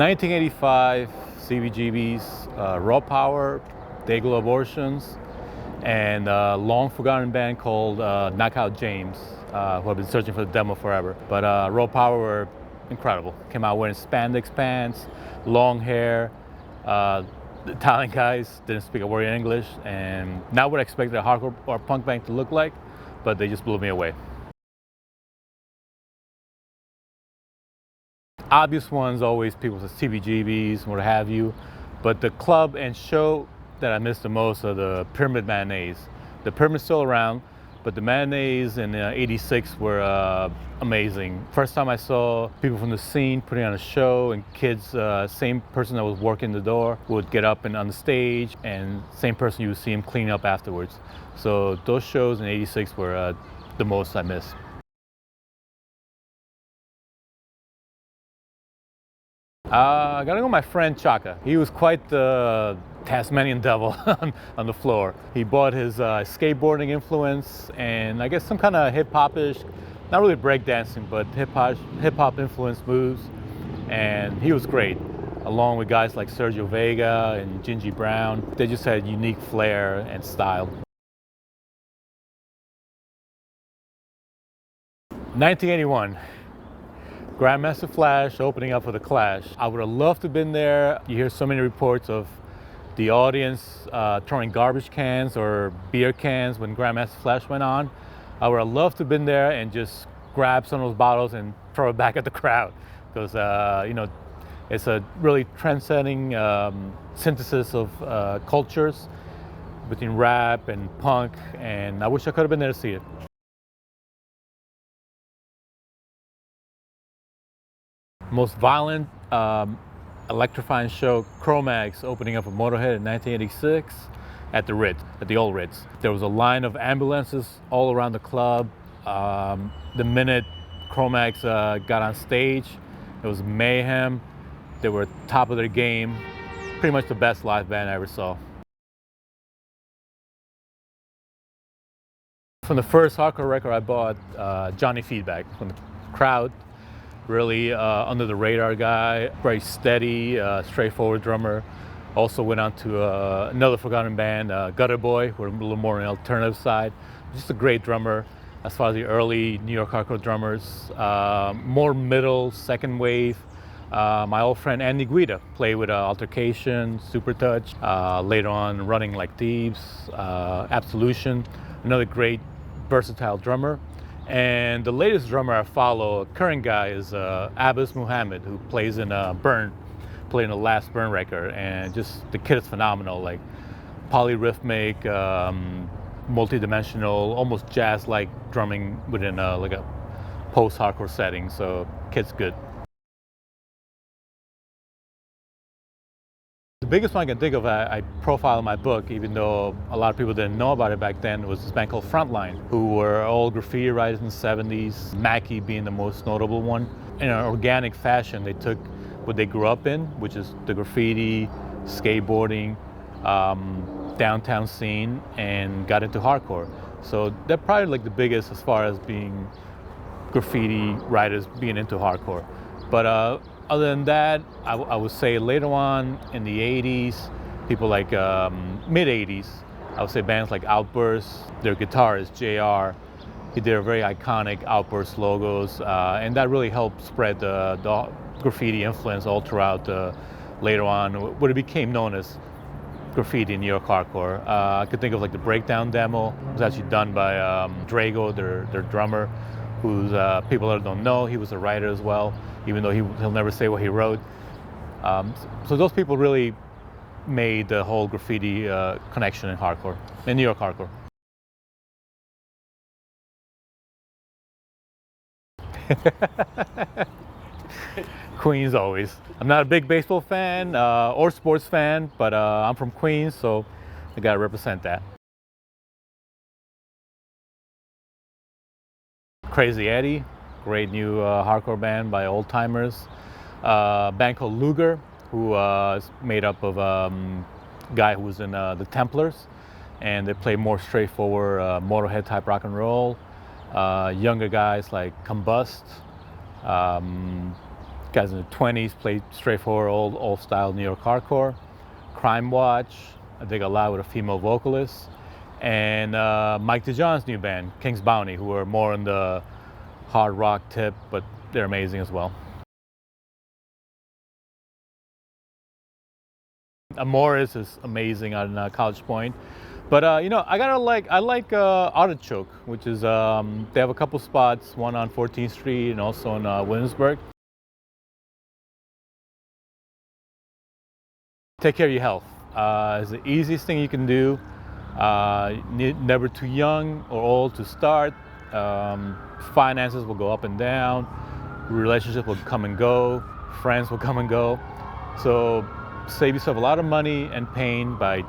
1985, CBGB's, Raw Power, Dayglow Abortions, and a long forgotten band called Knockout James, who I've been searching for the demo forever. But Raw Power were incredible. Came out wearing spandex pants, long hair. The Italian guys didn't speak a word in English, and not what I expected a hardcore or punk band to look like, but they just blew me away. Obvious ones, always people with CBGBs, what have you, but the club and show that I miss the most are the Pyramid Matinees. The Pyramid's still around, but the matinees in '86 were amazing. First time I saw people from the scene putting on a show, and kids, same person that was working the door would get up and on the stage, and same person you would see him clean up afterwards. So those shows in '86 were the most I miss. I gotta go with my friend Chaka. He was quite the Tasmanian devil on the floor. He brought his skateboarding influence and I guess some kind of hip-hop-ish, not really breakdancing, but hip-hop influenced moves. And he was great, along with guys like Sergio Vega and Gingy Brown. They just had unique flair and style. 1981. Grandmaster Flash opening up for The Clash. I would have loved to have been there. You hear so many reports of the audience throwing garbage cans or beer cans when Grandmaster Flash went on. I would have loved to have been there and just grab some of those bottles and throw it back at the crowd, because you know, it's a really transcending synthesis of cultures between rap and punk, and I wish I could have been there to see it. Most violent, electrifying show, Cro-Mags opening up a Motorhead in 1986 at the Ritz, at the old Ritz. There was a line of ambulances all around the club. The minute Cro-Mags got on stage, it was mayhem. They were top of their game. Pretty much the best live band I ever saw. From the first hardcore record I bought, Johnny Feedback, from the crowd. Really under the radar guy, very steady, straightforward drummer. Also went on to another forgotten band, Gutter Boy, who were a little more on the alternative side. Just a great drummer as far as the early New York hardcore drummers. More middle, second wave. My old friend Andy Guida played with Altercation, Super Touch, later on Running Like Thieves, Absolution. Another great, versatile drummer. And the latest drummer I follow, a current guy, is Abbas Muhammad, who plays in Burn, played in the last Burn record, and just the kid is phenomenal, like polyrhythmic, multi-dimensional, almost jazz-like drumming within like a post-hardcore setting. So kid's good. The biggest one I can think of, I profile in my book, even though a lot of people didn't know about it back then, was this band called Frontline, who were all graffiti writers in the 70s, Mackie being the most notable one. In an organic fashion, they took what they grew up in, which is the graffiti, skateboarding, downtown scene, and got into hardcore. So they're probably like the biggest as far as being graffiti writers being into hardcore. But other than that, I would say later on in the 80s, people like mid-80s, I would say bands like Outburst, their guitarist, JR, he did a very iconic Outburst logos, and that really helped spread the graffiti influence all throughout later on, what it became known as graffiti in New York hardcore. I could think of like the Breakdown demo. It was actually done by Drago, their drummer, who's people that don't know, he was a writer as well, even though he'll never say what he wrote. So those people really made the whole graffiti connection in hardcore, in New York hardcore. Queens always. I'm not a big baseball fan or sports fan, but I'm from Queens, so I gotta represent that. Crazy Eddie, great new hardcore band by old timers. A band called Luger, who is made up of a guy who was in the Templars, and they play more straightforward Motorhead type rock and roll. Younger guys like Combust, Guys in the 20s play straightforward old style New York hardcore. Crime Watch, I dig a lot with a female vocalist. And Mike DeJohn's new band, King's Bounty, who are more in the hard rock tip, but they're amazing as well. Morris is amazing on College Point. But I like Artichoke, which is they have a couple spots, one on 14th Street and also in Williamsburg. Take care of your health. It's the easiest thing you can do. Never too young or old to start. Finances will go up and down. Relationships will come and go. Friends will come and go. So save yourself a lot of money and pain by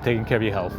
taking care of your health.